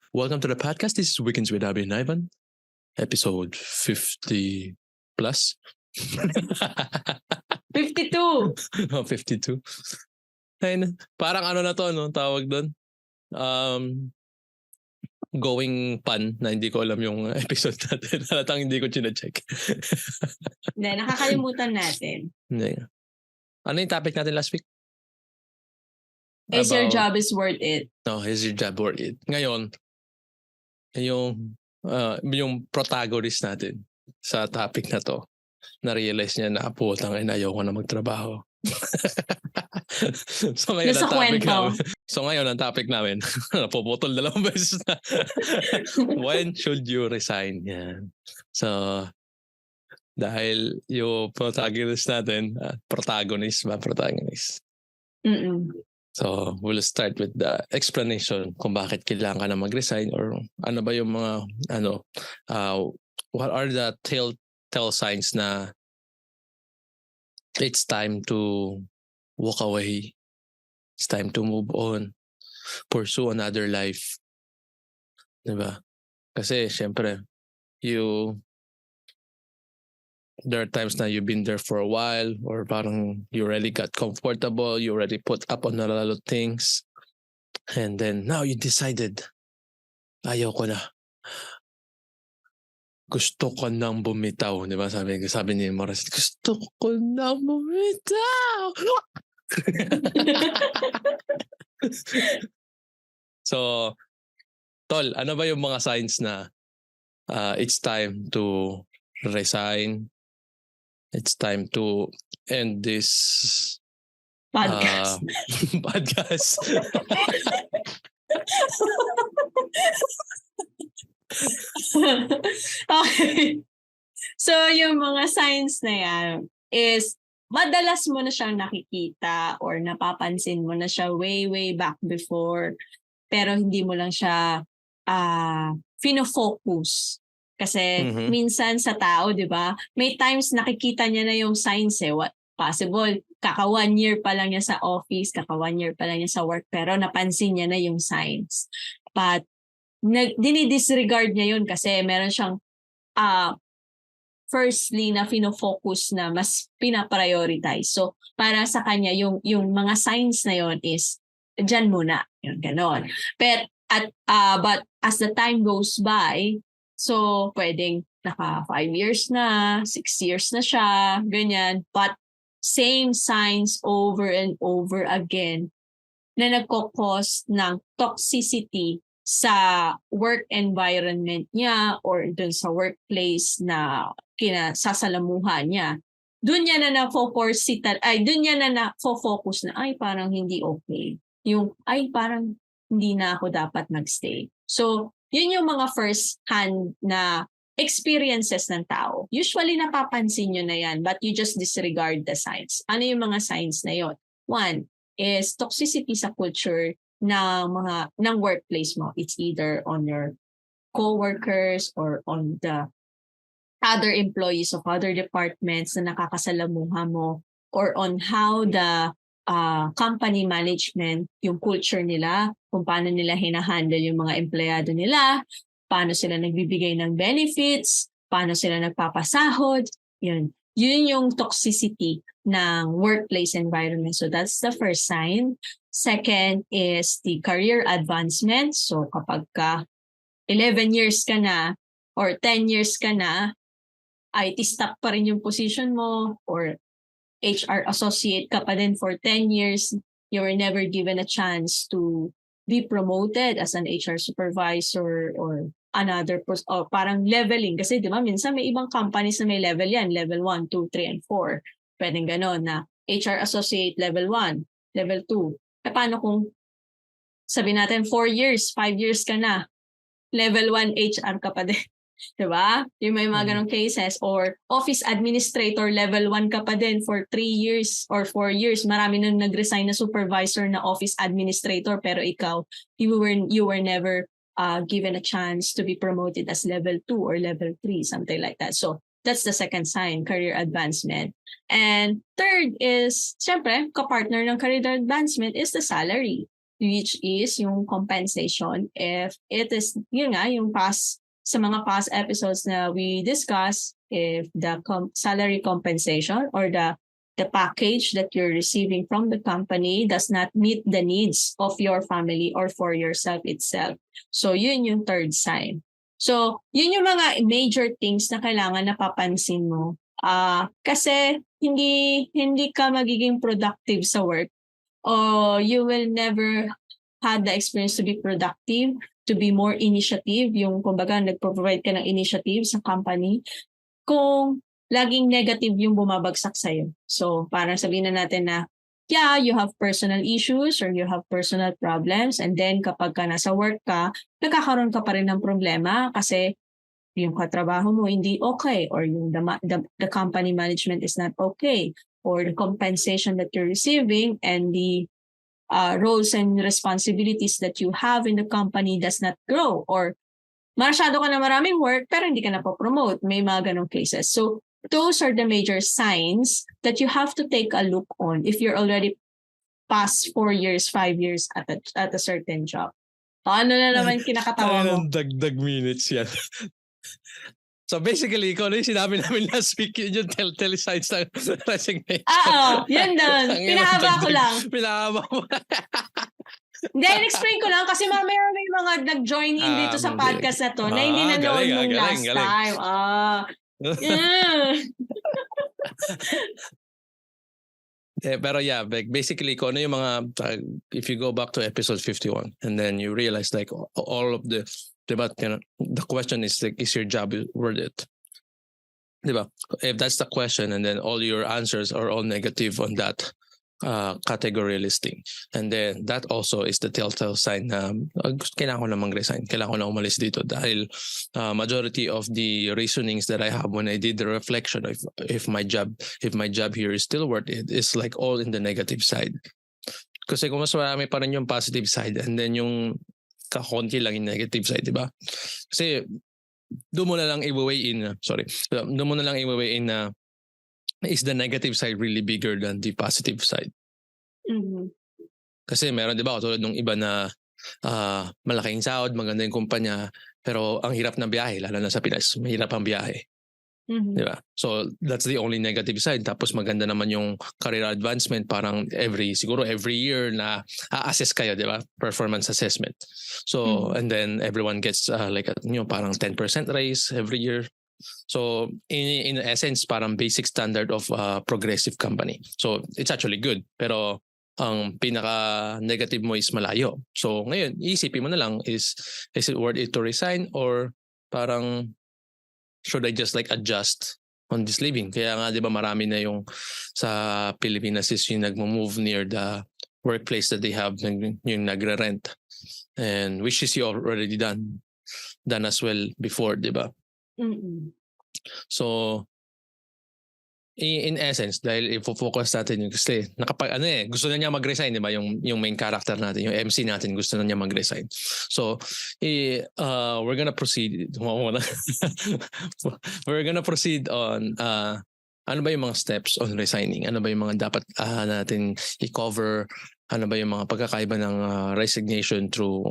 Welcome to the podcast. This is Weekends with Abby and Ivan, episode 50 plus. 52. Oh, 52. Ayun, parang ano na to, no? Tawag doon. Going pan na hindi ko alam yung episode natin. Halatang hindi ko chine-check. Hindi, nakakalimutan natin. Hindi. Ano yung topic natin last week? Is your job is worth it? No, is your job worth it? Ngayon, yung protagonist natin sa topic na to, na-realize niya na putang ina, ayoko na magtrabaho. So ngayon ang topic namin. So ngayon ang topic namin, napuputol 2 beses na. When should you resign? Yan. So dahil yung protagonist natin, protagonist. Mm-mm. So we'll start with the explanation kung bakit kailangan ka na mag-resign or ano ba yung mga what are the telltale signs na it's time to walk away. It's time to move on. Pursue another life. Diba? Kasi syempre, there are times na you've been there for a while or parang you already got comfortable, you already put up on a lot of things. And then now you decided, ayaw ko na. Gusto ko nang bumitaw. Di ba? Sabi ni Morris, gusto ko nang bumitaw. So, Tol, ano ba yung mga signs na it's time to resign? It's time to end this podcast. Podcast. Okay. So, yung mga signs na yan is madalas mo na siyang nakikita or napapansin mo na siya way back before, pero hindi mo lang siya fino-focus. Kasi minsan sa tao, di ba, may times nakikita niya na yung signs what possible. Kaka 1 year pa lang niya sa office, kaka 1 year pa lang niya sa work, pero napansin niya na yung signs. But dinidisregard niya yun kasi meron siyang firstly na fino-focus na mas pinaprioritize. So para sa kanya yung mga signs na yun is dyan muna, yun ganon. But as the time goes by, so pwedeng naka 5 years na, 6 years na siya, ganyan. But same signs over and over again na nagko-cause ng toxicity sa work environment niya or dun sa workplace na kinasasalamuhan niya. Doon niya na na-focus na parang hindi okay. Yung parang hindi na ako dapat magstay. So, yun yung mga first hand na experiences ng tao. Usually napapansin nyo na yan, but you just disregard the signs. Ano yung mga signs na yun? One is toxicity sa culture ng workplace mo. It's either on your co-workers or on the other employees of other departments na nakakasalamuha mo, or on how the company management, yung culture nila, kung paano nila hinahandle yung mga empleyado nila, paano sila nagbibigay ng benefits, paano sila nagpapasahod. Yun yung toxicity ng workplace environment. So that's the first sign. Second is the career advancement. So kapag 11 years ka na or 10 years ka na, IT staff pa rin yung position mo or HR associate ka pa din for 10 years, you were never given a chance to be promoted as an HR supervisor or another or parang leveling. Kasi di ba, minsan may ibang companies na may level yan, level 1, 2, 3, and 4. Pwedeng gano'n na HR associate level 1, level 2. Paano kung sabi natin 4 years, 5 years ka na, level 1 HR ka pa din. Diba? Yung may mga ganong cases. Or office administrator level 1 ka pa din for 3 years or 4 years. Marami nang nag-resign na supervisor na office administrator, pero ikaw, you were never given a chance to be promoted as level 2 or level 3, something like that. So that's the second sign, career advancement. And third is, syempre, kapartner ng career advancement is the salary. which is yung compensation. If it is, yun nga, yung sa mga past episodes na we discussed, if the salary compensation or the package that you're receiving from the company does not meet the needs of your family or for yourself itself. So yun yung third sign. So yun yung mga major things na kailangan napapansin mo. Kasi hindi ka magiging productive sa work, or you will never had the experience to be productive, to be more initiative, yung kumbaga nagpo-provide ka ng initiative sa company, kung laging negative yung bumabagsak sa'yo. So parang sabihin na natin na, yeah, you have personal issues or you have personal problems, and then kapag ka nasa work ka, nagkakaroon ka pa rin ng problema kasi yung katrabaho mo hindi okay, or yung the company management is not okay, or the compensation that you're receiving and the roles and responsibilities that you have in the company does not grow, or masyado ka na maraming work pero hindi ka na po-promote. May mga ganong cases. So those are the major signs that you have to take a look on if you're already past 4 years, 5 years at a certain job. Ano na naman kinakatawa mo? Dagdag minutes yan. So basically, ikaw na yung sinabi namin last week, yun yung telltale signs ng resignation. Yun doon. Pinahaba ko lang. Pinahaba mo. Hindi, in-explain ko lang kasi mamaya may mga nag-join in dito sa podcast na to na hindi nanood nung last time. Yeah. Pero yeah, basically, kung ano yung mga, if you go back to episode 51 and then you realize like all of the, diba, the question is like, is your job worth it? Diba? If that's the question and then all your answers are all negative on that category listing, and then that also is the telltale sign na kailangan ko na mag-resign, kailangan ko na umalis dito dahil majority of the reasonings that I have when I did the reflection of if my job here is still worth it is like all in the negative side. Kasi kung mas marami pa rin yung positive side and then yung kakonti lang yung negative side, diba? Kasi doon mo na lang i-weigh in na is the negative side really bigger than the positive side? Mm-hmm. Kasi meron, di ba, katulad nung iba na malaking sahod, maganda yung kumpanya, pero ang hirap ng biyahe, lalo na sa Pinas, mahirap ang biyahe. Mm-hmm. Di ba? So that's the only negative side. Tapos maganda naman yung career advancement, parang siguro every year na assess kayo, di ba? Performance assessment. So and then everyone gets parang 10% raise every year. So in essence, parang basic standard of progressive company. So it's actually good, pero ang pinaka-negative mo is malayo. So ngayon, iisipin mo na lang is it worth it to resign, or parang should I just like adjust on this living? Kaya nga, di ba, marami na yung sa Pilipinas is yung nagmo-move near the workplace that they have, yung nagre-rent, and which is you already done as well before, di ba? Mm-mm. So in essence, dahil i-focus natin yung kasi gusto na niya mag-resign, di ba? Yung main character natin, yung MC natin, gusto na niya mag-resign. So we're gonna proceed we're gonna proceed on ano ba yung mga steps on resigning, ano ba yung mga dapat natin i-cover, ano ba yung mga pagkakaiba ng resignation through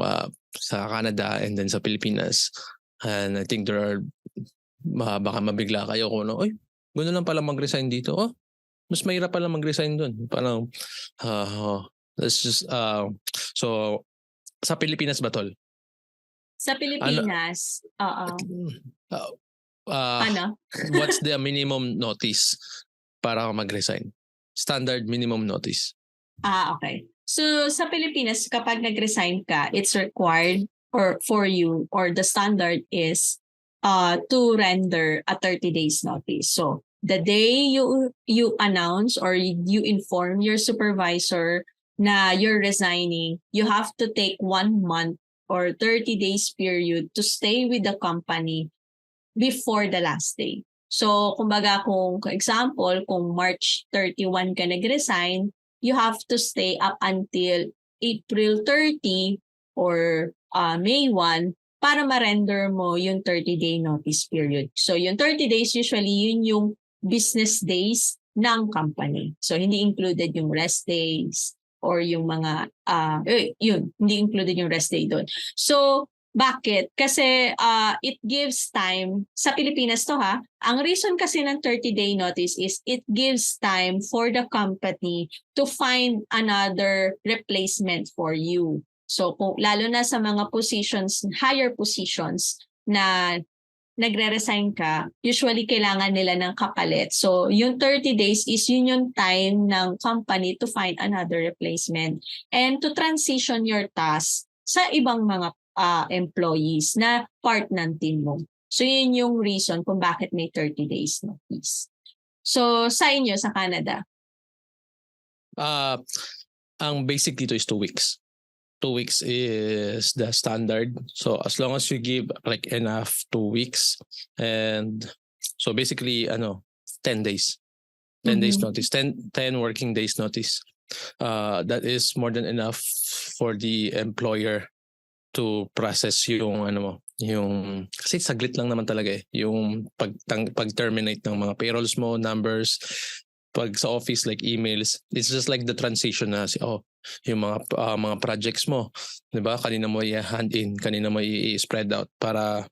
sa Canada and then sa Pilipinas. And I think there are baka mabigla kayo kung oy, gano'n lang pala mag-resign dito. Oh, mas mahirap pala mag-resign doon. Parang let's just so sa Pilipinas ba, tol? Sa Pilipinas, what's the minimum notice para mag-resign? Standard minimum notice. Okay. So sa Pilipinas, kapag nag-resign ka, it's required for you, or the standard is to render a 30 days notice. So the day you announce or you inform your supervisor na you're resigning, you have to take 1 month or 30 days period to stay with the company before the last day. So kumbaga, kung example, kung March 31 ka nag-resign, you have to stay up until April 30 or May 1 para ma-render mo yung 30-day notice period. So yung 30 days, usually yun yung business days ng company. So hindi included yung rest days, or yung mga, yun, hindi included yung rest day doon. So, bakit? Kasi it gives time, sa Pilipinas to ha, ang reason kasi ng 30-day notice is it gives time for the company to find another replacement for you. So, lalo na sa mga positions, higher positions na nagre-resign ka, usually kailangan nila ng kapalit. So, yung 30 days is yun yung time ng company to find another replacement and to transition your task sa ibang mga employees na part ng team mo. So, yun yung reason kung bakit may 30 days notice. So, sa inyo, sa Canada? Ang basic dito is 2 weeks. 2 weeks is the standard. So as long as you give like enough 2 weeks, and so basically 10 days. 10 days notice, 10 working days notice. That is more than enough for the employer to process yung yung kasi saglit lang naman talaga yung pag-terminate ng mga payrolls mo, numbers, pag sa office like emails, it's just like the transition na yung mga projects mo, 'di ba? Kanina mo i-hand in, kanina mo i-spread out para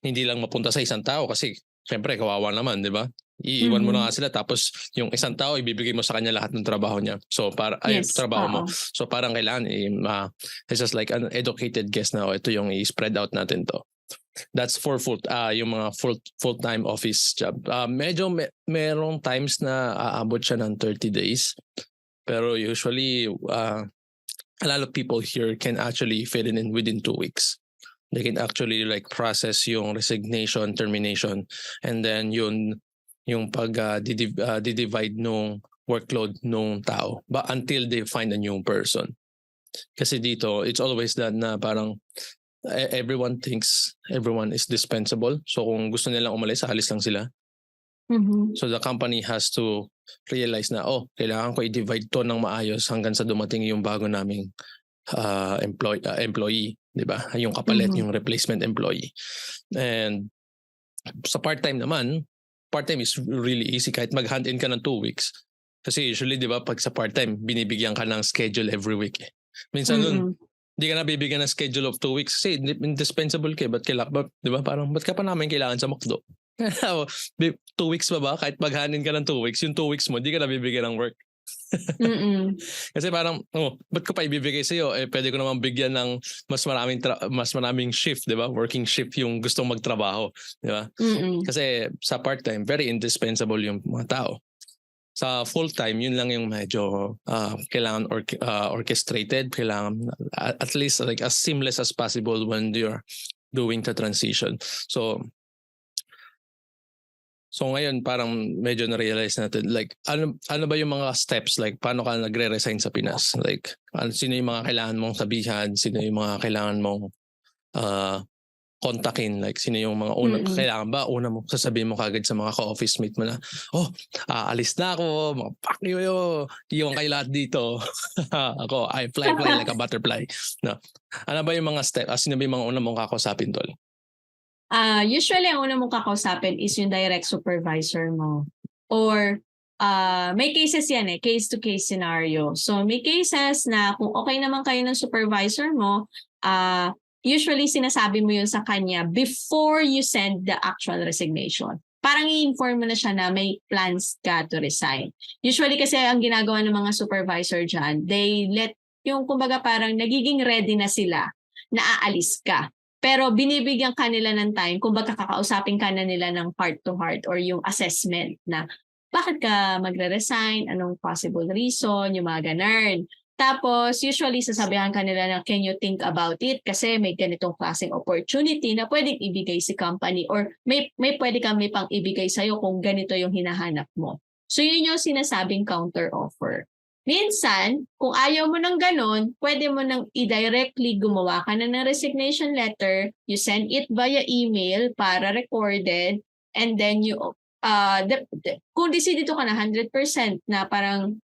hindi lang mapunta sa isang tao kasi syempre kawawa naman, 'di ba? Iiwan mo na nga sila tapos yung isang tao ibibigay mo sa kanya lahat ng trabaho niya. So trabaho mo. So parang kailangan it's just like an educated guess na ito yung i-spread out natin to. That's for yung mga full-time office job. Medyo merong times na aabot siya ng 30 days. Pero usually, a lot of people here can actually fit it in within 2 weeks. They can actually like process yung resignation, termination, and then yung divide nung workload nung tao. But until they find a new person. Kasi dito, it's always that na parang everyone thinks everyone is dispensable. So kung gusto nilang umalis, alis lang sila. So the company has to realize na kailangan ko i-divide to ng maayos hanggang sa dumating yung bago naming employee, 'di ba? Yung kapalit, yung replacement employee. And sa part-time naman, part-time is really easy kahit mag-hand in ka ng 2 weeks. Kasi usually, 'di ba, pag sa part-time, binibigyan ka ng schedule every week. Minsan doon, hindi ka na bibigyan ng schedule of 2 weeks kasi indispensable ka. Ba't di ba? Parang, ba't ka pa namin kailangan sa McDo? 2 weeks ba? Kahit maghanin ka ng 2 weeks, yung 2 weeks mo, di ka na bibigyan ng work. Kasi parang, ba't ko pa ibibigay sa'yo? Pwede ko naman bigyan ng mas maraming shift, di ba? Working shift yung gustong magtrabaho, di ba? Kasi sa part-time, very indispensable yung mga tao. Sa full-time, yun lang yung medyo kailangan orchestrated, kailangan at least like as seamless as possible when you're doing the transition. So ngayon parang medyo na-realize natin like ano ba yung mga steps, like paano ka nagre-resign sa Pinas? Like sino yung mga kailangan mong sabihan, sino yung mga kailangan mong kontakin, like sino yung mga kailangan ba una mo sasabihin mo kagad sa mga ka-office mate mo na aalis na ako, mga fuck you, iwan kayo lahat dito. Ako I fly like a butterfly. No. Ano ba yung mga steps? Sino ba yung mga una mong kakausapin, tol? Usually ang una mong kakausapin is yung direct supervisor mo, or may cases yan case to case scenario. So may cases na kung okay naman kayo ng supervisor mo, usually sinasabi mo yun sa kanya before you send the actual resignation. Parang i-inform mo na siya na may plans ka to resign. Usually kasi ang ginagawa ng mga supervisor dyan, they let yung kumbaga parang nagiging ready na sila na aalis ka. Pero binibigyan ka nila ng time, kumbaga kakausapin ka na nila ng heart to heart or yung assessment na bakit ka magre-resign, anong possible reason, yung mga ganun. Tapos, usually, sasabihan ka nila na can you think about it kasi may ganitong klaseng opportunity na pwedeng ibigay si company or may pwede kang may pang ibigay sa'yo kung ganito yung hinahanap mo. So, yun yung sinasabing counter offer. Minsan, kung ayaw mo ng ganun, pwede mo nang i-directly gumawa ka na ng resignation letter, you send it via email para recorded, and then you kung decidito ka na 100% na parang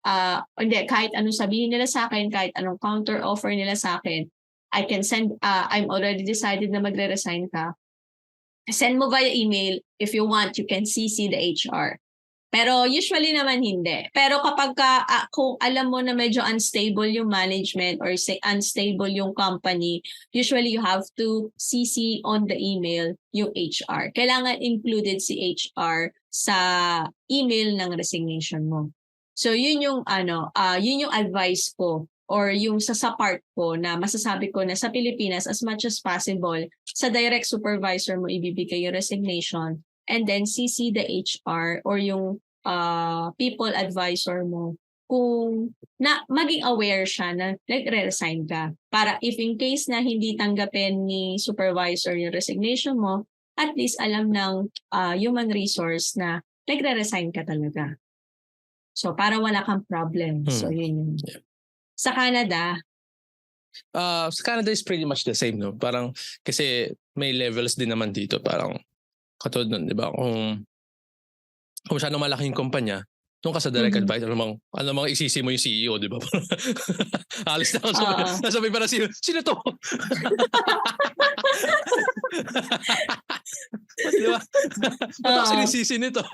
hindi, kahit anong sabihin nila sa akin, kahit anong counter offer nila sa akin, I can send, I'm already decided na magre-resign ka, send mo via email. If you want, you can CC the HR. Pero usually naman hindi. Pero kapag kung alam mo na medyo unstable yung management or say unstable yung company, usually you have to CC on the email yung HR. Kailangan included si HR sa email ng resignation mo. So yun yung yun yung advice ko or yung sa part ko na masasabi ko na sa Pilipinas, as much as possible, sa direct supervisor mo ibibigay yung resignation and then CC the HR or yung people advisor mo kung na maging aware siya na nagre-resign ka. Para if in case na hindi tanggapin ni supervisor yung resignation mo, at least alam ng human resource na nagre-resign ka talaga. So para wala kang problem. So yun. Yeah. Sa Canada? Sa Canada is pretty much the same, no? Parang, kasi may levels din naman dito. Parang, katulad nun, di ba? Kung masyadong malaki yung kumpanya, doon ka sa direct advice, ano mang isisi mo yung CEO, di ba? Alis na ako. Nasabi para sino to? Di ba? Ba't sinisisi nito?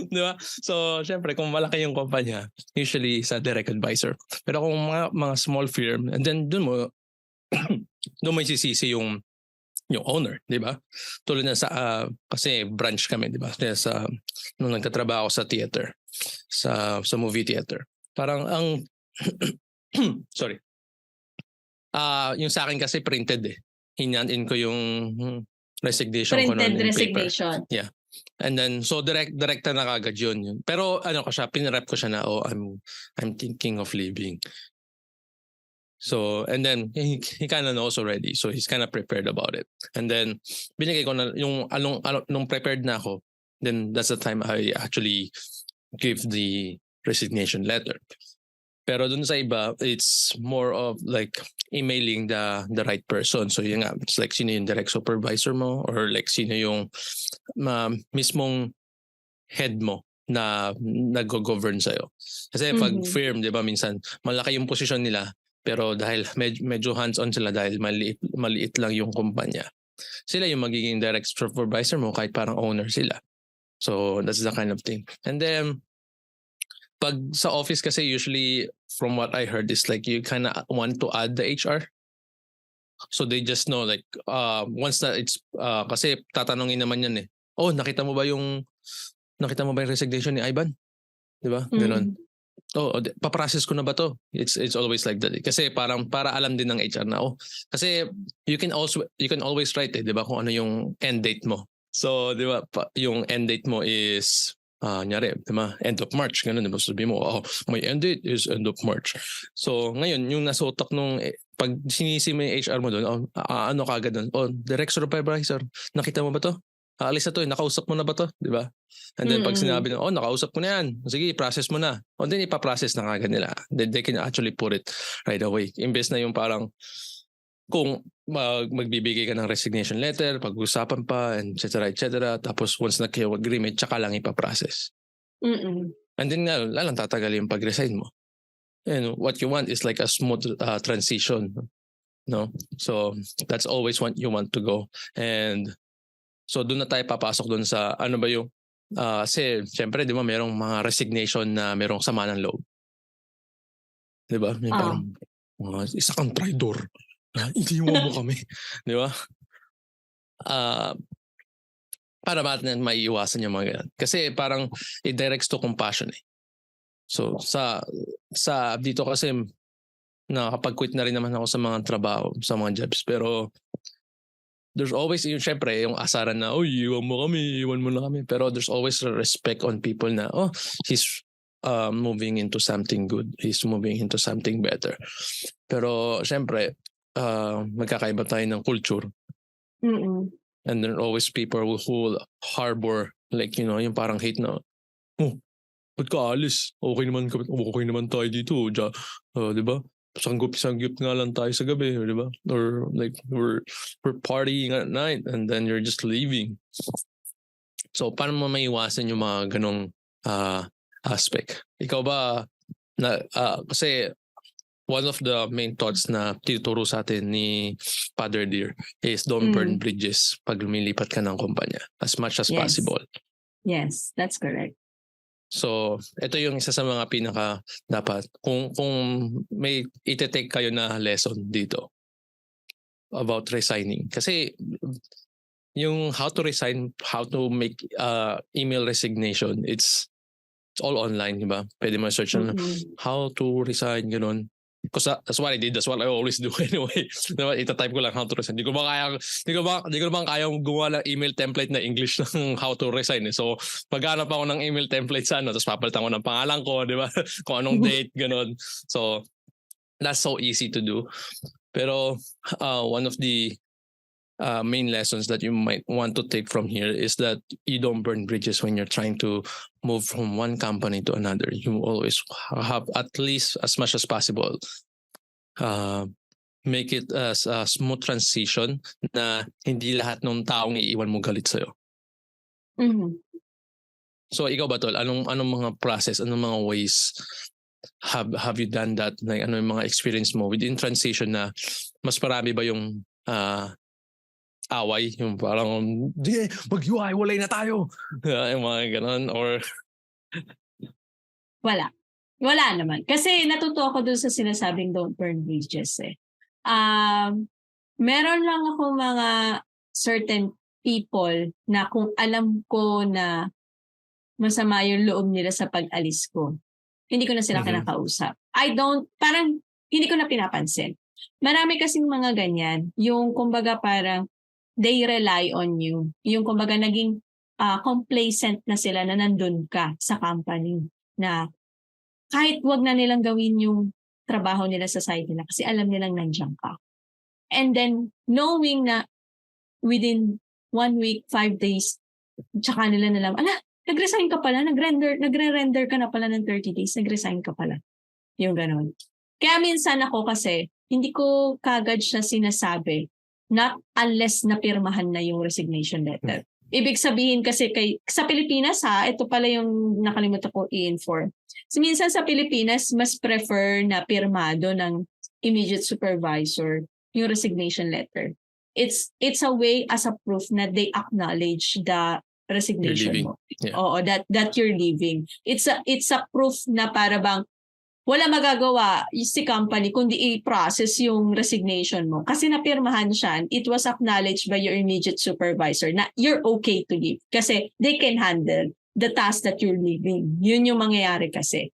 Di ba? So, syempre, kung malaki yung kumpanya, usually sa direct advisor. Pero kung mga small firm, and then doon mo isisisi yung owner, di ba? Tulad na sa, kasi branch kami, di ba? Sa, nung nagtatrabaho sa theater, sa movie theater. Parang ang, sorry. Yung sa akin kasi printed eh. Hinyan-in ko yung resignation ko noon in resignation. paper. Yeah. And then, so direkta na kagad yun. Pero ano ko siya, pinrep ko siya na, I'm thinking of leaving. So, and then, he kind of knows already. So, he's kind of prepared about it. And then, binigay ko na, nung prepared na ako, then that's the time I actually give the resignation letter. Pero dun sa iba, it's more of like emailing the right person. So, yun nga, it's like sino yung direct supervisor mo or like sino yung mismong head mo na nag-govern sa'yo. Kasi pag firm, di ba, minsan, malaki yung posisyon nila, pero dahil medyo hands-on sila dahil maliit lang yung kumpanya, sila yung magiging direct supervisor mo kahit parang owner sila. So that's the kind of thing. And then, pag sa office kasi usually, from what I heard, is like you kind of want to add the HR. So they just know like, once na it's, kasi tatanungin naman yan eh, nakita mo ba yung resignation ni Ivan? Di ba? Ganon. Paprocess ko na ba to? It's always like that. Kasi parang para alam din ng HR na kasi you can always write di ba kung ano yung end date mo. So, di ba, yung end date mo is nyari, di ba, end of March, ganun, di ba? Sabi mo, my end date is end of March. So, ngayon, yung nasa utak nung, pag sinisi mo yung HR mo doon, ano kagad doon? Direct supervisor, nakita mo ba to? Alis na to, nakausap mo na ba to? Di ba? And then pag sinabi na, nakausap mo na yan. Sige, process mo na. Then ipaprocess na kagad nila. They can actually put it right away. Imbes na yung parang, kung magbibigay ka ng resignation letter, pag-usapan pa, etc. Tapos once nag-agreement, tsaka lang ipaprocess. And then lalang tatagal yung pag-resign mo. And what you want is like a smooth transition. No? So that's always what you want to go. And so doon na tayo papasok doon sa ano ba yung kasi siyempre di ba merong mga resignation na merong sama ng loob. Di ba? May parang isa kang traidor. Iniwan mo kami. Di ba? Para natin maiiwasan yung mga ganyan. Kasi parang it directs to compassion eh. So sa dito kasi nakapag-quit na rin naman ako sa mga trabaho, sa mga jobs. Pero there's always yung syempre yung asaran na iwan mo na kami, pero there's always a respect on people na he's moving into something good, he's moving into something better. Pero syempre magkakaiba tayo ng culture. And there are always people who harbor like yung parang hate na ba't ka alis? Okay naman tayo dito, di ba? Sanggip nga lang tayo sa gabi, di ba? Or like we're partying at night and then you're just leaving. So paano mo maiwasan yung mga ganong aspect? Ikaw ba kasi one of the main thoughts na tinuturo sa atin ni Father Dear is don't burn bridges pag lumilipat ka ng kumpanya as much as possible. Yes, that's correct. So, ito yung isa sa mga pinaka dapat kung may ite-take kayo na lesson dito about resigning. Kasi yung how to resign, how to make email resignation, it's all online, di ba? Pwede mo search na how to resign, ganun. Because that's what I did. That's what I always do anyway. Diba? Ita-type ko lang how to resign. Di ko naman kaya gumawa ng email template na English ng how to resign. So, maghanap ako ng email template sa tapos papalitan ko ng pangalan ko, di ba? Kung anong date, ganun. So, that's so easy to do. Pero, one of the main lessons that you might want to take from here is that you don't burn bridges when you're trying to move from one company to another. You always have at least as much as possible make it as a smooth transition na hindi lahat ng taong iiwan mo galit sa'yo. So ikaw ba tol, anong mga process, anong mga ways have you done that? Like, ano yung mga experience mo within transition na mas marami ba yung away, yung parang mag-hiwalay na tayo, yung mga ganon, or wala naman kasi natuto ako dun sa sinasabing don't burn bridges meron lang ako mga certain people na kung alam ko na masama yung loob nila sa pag-alis ko, hindi ko na sila kinakausap. Parang hindi ko na pinapansin. Marami kasing mga ganyan, yung kumbaga parang they rely on you. Yung kumbaga naging complacent na sila na nandun ka sa company na kahit wag na nilang gawin yung trabaho nila sa side nila kasi alam nilang nandiyan ka. And then knowing na within 1 week, 5 days, tsaka nila nalaman, nag-resign ka pala, nagre-render ka na pala ng 30 days, nag-resign ka pala. Yung ganon. Kaya minsan ako kasi, hindi ko kagad siya sinasabi, not unless napirmahan na yung resignation letter. Ibig sabihin kasi sa Pilipinas ito pala yung nakalimutan ko i-inform. So minsan sa Pilipinas, mas prefer na pirmado ng immediate supervisor yung resignation letter. It's a way as a proof na they acknowledge the resignation mo. Yeah. Oo, that you're leaving. It's a proof na para bang wala magagawa si company kundi i-process yung resignation mo. Kasi napirmahan siya, it was acknowledged by your immediate supervisor na you're okay to leave. Kasi they can handle the task that you're leaving. Yun yung mangyayari kasi.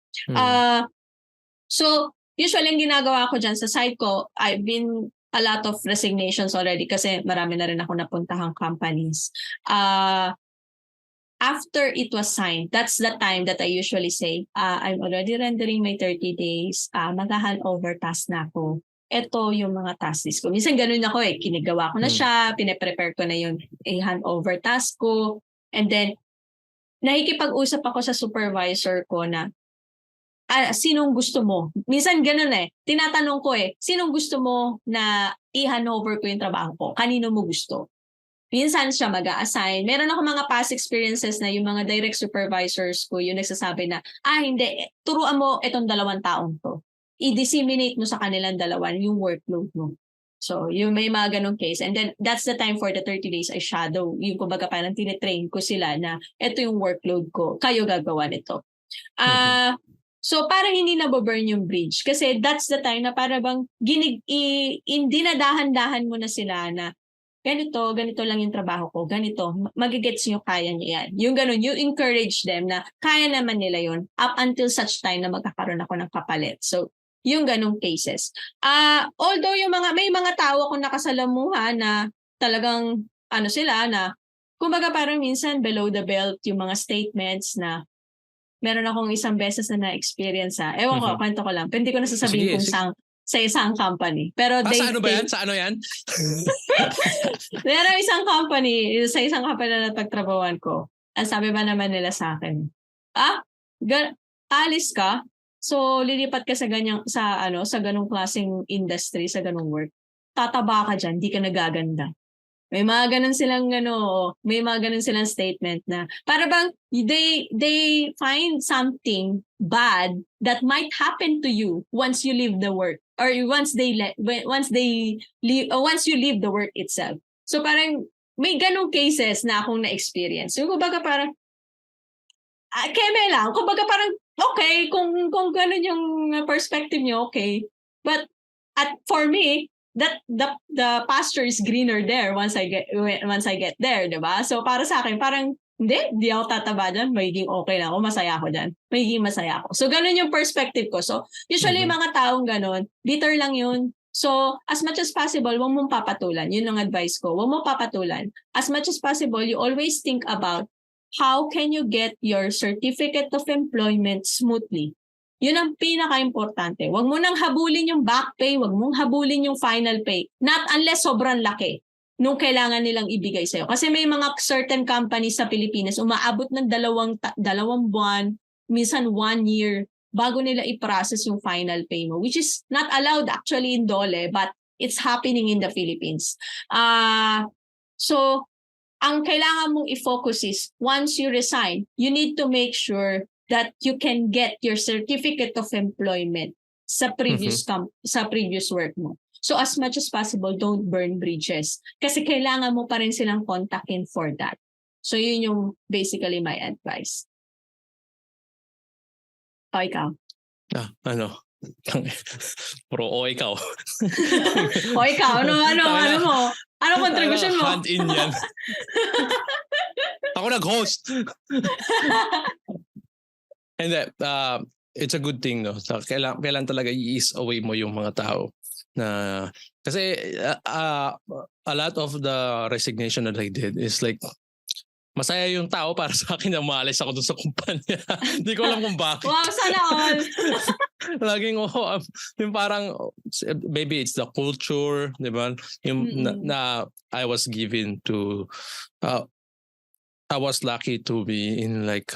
So, usually yung ginagawa ko dyan sa site ko, I've been a lot of resignations already kasi marami na rin ako napuntahang companies. After it was signed, that's the time that I usually say, I'm already rendering my 30 days, mag-hand over task na ako. Ito yung mga task list ko. Minsan ganun ako kinigawa ko na siya, pine-prepare ko na yung hand over task ko, and then nakikipag-usap ako sa supervisor ko na, sinong gusto mo? Minsan ganun tinatanong ko sinong gusto mo na i-hand over ko yung trabaho ko? Kanino mo gusto? Minsan siya mag-a-assign. Meron ako mga past experiences na yung mga direct supervisors ko, yung nagsasabi na, hindi, turuan mo itong 2 taong to. I-disseminate mo sa kanilang 2 yung workload mo. So, yung may mga ganong case. And then, that's the time for the 30 days I shadow. Yung kumbaga parang tinitrain ko sila na ito yung workload ko. Kayo gagawa nito. So, parang hindi nababurn yung bridge. Kasi that's the time na para bang dinadahan-dahan mo na sila na ganito lang yung trabaho ko, ganito, magigets nyo, kaya nyo yan. Yung ganun, you encourage them na kaya naman nila yun up until such time na magkakaroon ako ng kapalit. So, yung ganung cases. Although may mga tao akong nakasalamuha na talagang, sila na, kumbaga parang minsan below the belt yung mga statements na meron akong isang beses na na-experience Ewan ko, kwento ko lang. Pero hindi ko nasasabihin kung sa isang company. Pero sa ano ba yan? Sa ano yan? Meron isang company, sa isang company na napagtrabawan ko. Ang sabi ba naman nila sa akin, alis ka? So lilipat ka sa ganung klaseng industry, sa ganung work. Tataba ka dyan, di ka nagaganda. May mga ganun silang statement na para bang they find something bad that might happen to you once you leave the work or once you leave the work itself. So parang may ganung cases na akong na-experience. So kumbaga parang keme lang. Kumbaga parang, okay, kung ganun yung perspective nyo, okay. But for me, that the pasture is greener there once I get there, diba? So para sa akin, parang, hindi ako tataba dyan, magiging okay lang ako, masaya ako dyan. Magiging masaya ako. So ganun yung perspective ko. So usually mga taong ganun, bitter lang yun. So as much as possible, huwag mong papatulan. Yun ang advice ko. Huwag mong papatulan. As much as possible, you always think about how can you get your certificate of employment smoothly. Yun ang pinaka-importante. Huwag mo nang habulin yung back pay, huwag mong habulin yung final pay. Not unless sobrang laki nung kailangan nilang ibigay sa'yo. Kasi may mga certain companies sa Pilipinas, umaabot ng dalawang buwan, minsan 1 year, bago nila i-process yung final pay mo, which is not allowed actually in DOLE, but it's happening in the Philippines. So, ang kailangan mong i-focus is, once you resign, you need to make sure that you can get your certificate of employment sa previous sa previous work mo. So as much as possible, don't burn bridges. Kasi kailangan mo pa rin silang kontakin for that. So yun yung basically my advice. O ikaw? Pro o ikaw. O ikaw, ano mo? Ano contribution mo? Hand in yan. Ako nag-host. And it's a good thing, no? So, kailan talaga i-ease away mo yung mga tao na kasi a lot of the resignation that I did is like masaya yung tao para sa akin na maalis ako dun sa kumpanya. Hindi ko alam kung bakit. Wow, sana all. Laging yung parang maybe it's the culture, di ba? Yung na I was given to I was lucky to be in like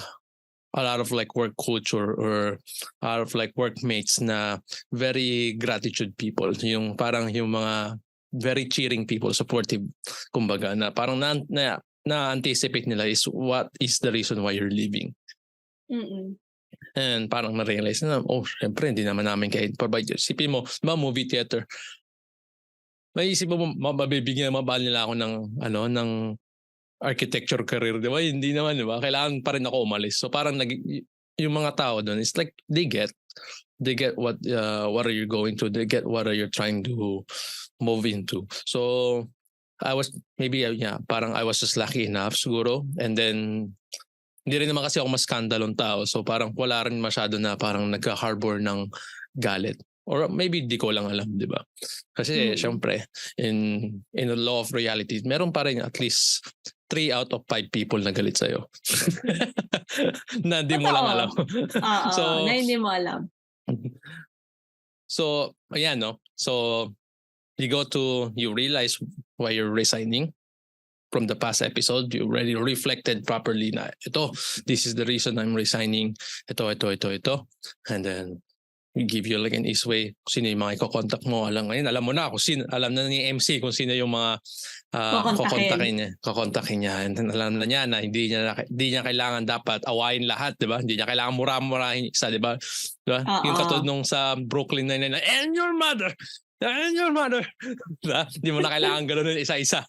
a lot of like work culture or a lot of like workmates na very gratitude people. Yung parang yung mga very cheering people, supportive, kumbaga, na parang na-anticipate nila is what is the reason why you're leaving. And parang na-realize na, syempre, hindi naman namin kaya provide. Sipin mo, movie theater. May isip mo, mabibigyan nila ako ng architecture career, di ba? Hindi naman, di ba? Kailangan pa rin ako umalis. So parang yung mga tao doon, it's like they get what are you going to, they get what are you trying to move into. So I was parang I was just lucky enough siguro, and then hindi rin naman kasi ako mas skandalong tao, so parang wala rin masyado na parang nagka-harbor ng galit. Or maybe di ko lang alam, di ba? Kasi syempre, in the law of reality, meron pa rin at least 3 out of 5 people na galit sa'yo. Na di mo lang alam. Na hindi mo alam. So, ayan, no? So, you realize why you're resigning. From the past episode, you already reflected properly na this is the reason I'm resigning. Ito. And then, we give you like an easy way kung sino yung mga iko-contact mo. Alam mo na kung sino, alam na ni MC kung sino yung mga kukontakin niya. And then alam na niya na hindi niya kailangan dapat awayin lahat, di ba? Hindi niya kailangan murahin isa, di ba? Diba? Yung katulad nung sa Brooklyn Nine-Nine, and your mother! Diba? Hindi mo na kailangan gano'n isa-isa.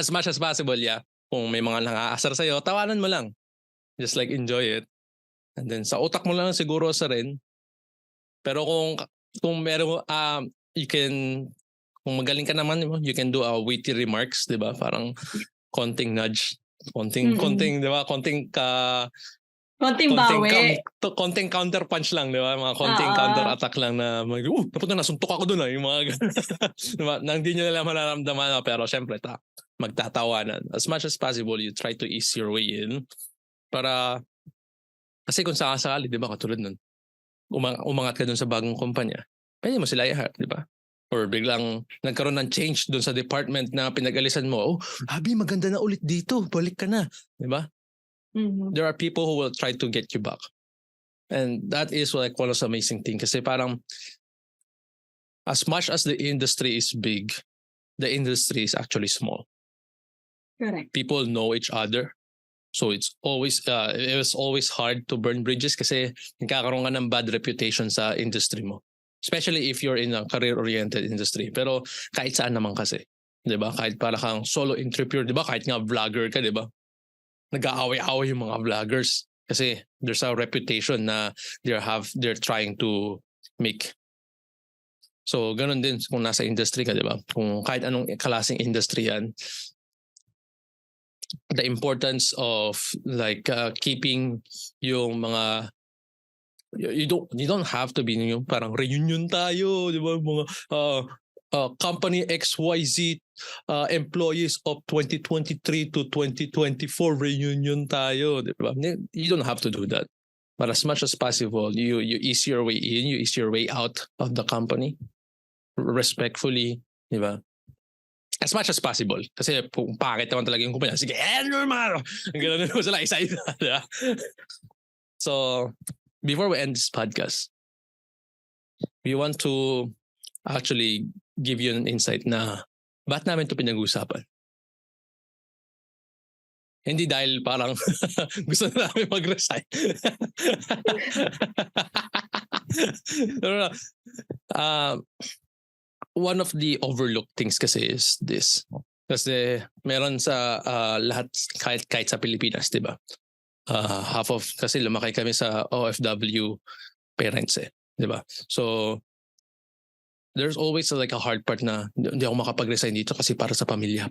As much as possible, kung may mga nangaasar sa'yo, tawanan mo lang. Just like enjoy it. And then sa utak mo lang siguro rin. Pero kung meron kung magaling ka naman, you can do a witty remarks, 'di ba? Parang konting nudge, konting 'di ba? Konting bawi. Konting counter punch lang, 'di ba? Mga konting counter attack lang na napunta na suntok ako doon yung mga diba? Nang hindi niyo nila mararamdaman, pero syempre magtatawanan. As much as possible, you try to ease your way in para kasi kung sakasakali, 'di ba, katulad nun, umangat ka dun sa bagong kumpanya, pwede mo sila i-hire, 'di ba? Or biglang nagkaroon ng change dun sa department na pinag-alisan mo. Abby, maganda na ulit dito. Balik ka na, 'di ba? There are people who will try to get you back. And that is like one of the amazing things kasi parang as much as the industry is big, the industry is actually small. Correct. People know each other. So it was always hard to burn bridges kasi nagkakaroon ka ng bad reputation sa industry mo. Especially if you're in a career-oriented industry. Pero kahit saan naman kasi. 'Di ba? Kahit para kang solo entrepreneur, 'di ba? Kahit nga vlogger ka, 'di ba? nag-aaway-away yung mga vloggers kasi there's a reputation na they're trying to make. So ganun din kung nasa industry ka, di ba? Kung kahit anong klaseng industry yan, the importance of like keeping yung mga you don't have to be yung parang reunion tayo, di ba? Mga company XYZ employees of 2023 to 2024 reunion tayo, di ba? You don't have to do that. But as much as possible, you ease your way in, you ease your way out of the company respectfully, di ba? As much as possible. Kasi kung pangit naman talaga yung kumpanya, sige, normal! Gano'n naman sila, isa-isa. So, before we end this podcast, we want to actually give you an insight na ba't namin ito pinag-uusapan. Hindi dahil parang gusto na namin mag-resign. One of the overlooked things kasi is this. Kasi meron sa lahat, kahit sa Pilipinas, di ba? Half of, kasi lumaki kami sa OFW parents di ba? So, there's always like a hard part na hindi ako makapag-resign dito kasi para sa pamilya.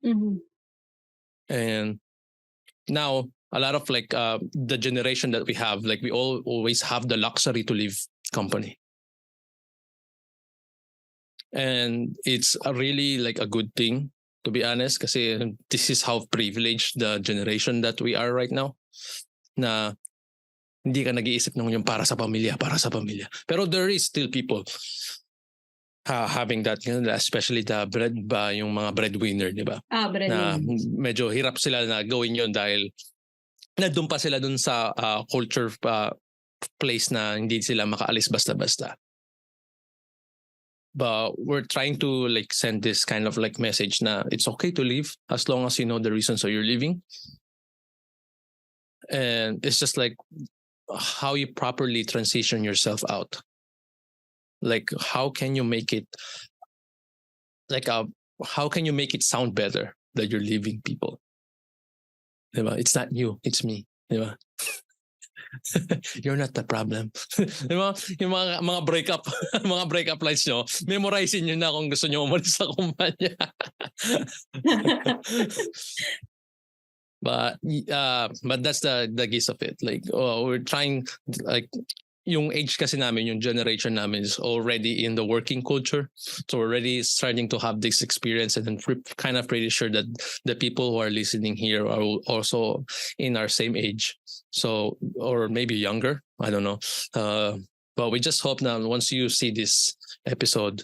Mm-hmm. And now, a lot of like the generation that we have, like we all always have the luxury to leave company. And it's a really like a good thing, to be honest, kasi this is how privileged the generation that we are right now. Na hindi ka nag-iisip ng yung para sa pamilya. Pero there is still people having that, especially yung mga breadwinner, di ba? Breadwinner. Na medyo hirap sila na gawin yun dahil nandun pa sila dun sa culture place na hindi sila makaalis basta-basta. But we're trying to like send this kind of like message na it's okay to leave as long as you know the reasons why you're leaving. And it's just like how you properly transition yourself out. Like how can you make it sound better that you're leaving people? Diba? It's not you, it's me. Diba? You're not the problem. Diba? Yung mga breakup lines nyo, memorizein nyo na kung gusto nyo umalis sa kumpanya. But that's the gist of it. Like we're trying, like yung age kasi namin, yung generation namin is already in the working culture. So we're already starting to have this experience, and we're kind of pretty sure that the people who are listening here are also in our same age. So, or maybe younger, I don't know. But we just hope now once you see this episode,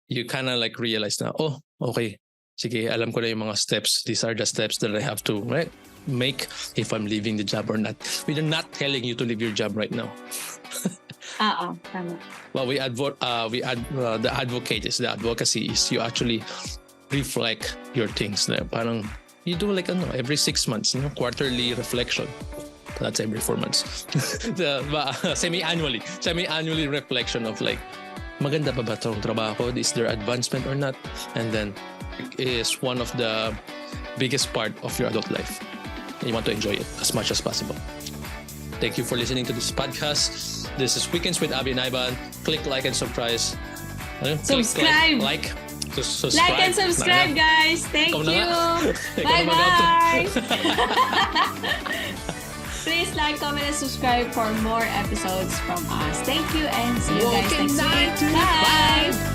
you kind of like realize na, oh, okay, sige, alam ko na yung mga steps. These are the steps that I have to make if I'm leaving the job or not. We're not telling you to leave your job right now. Tama. Well, the advocacy is you actually reflect your things. Parang you do like every 6 months, quarterly reflection. That's every 4 months. Semi-annually reflection of like, maganda pa ba itong trabaho? Is there advancement or not? And then it is one of the biggest part of your adult life. And you want to enjoy it as much as possible. Thank you for listening to this podcast. This is Weekends with Abby and Ivan. Click like and subscribe. Subscribe. Like and subscribe, guys. Thank you. Bye-bye. Please like, comment, and subscribe for more episodes from us. Thank you, and see you guys next week. Bye!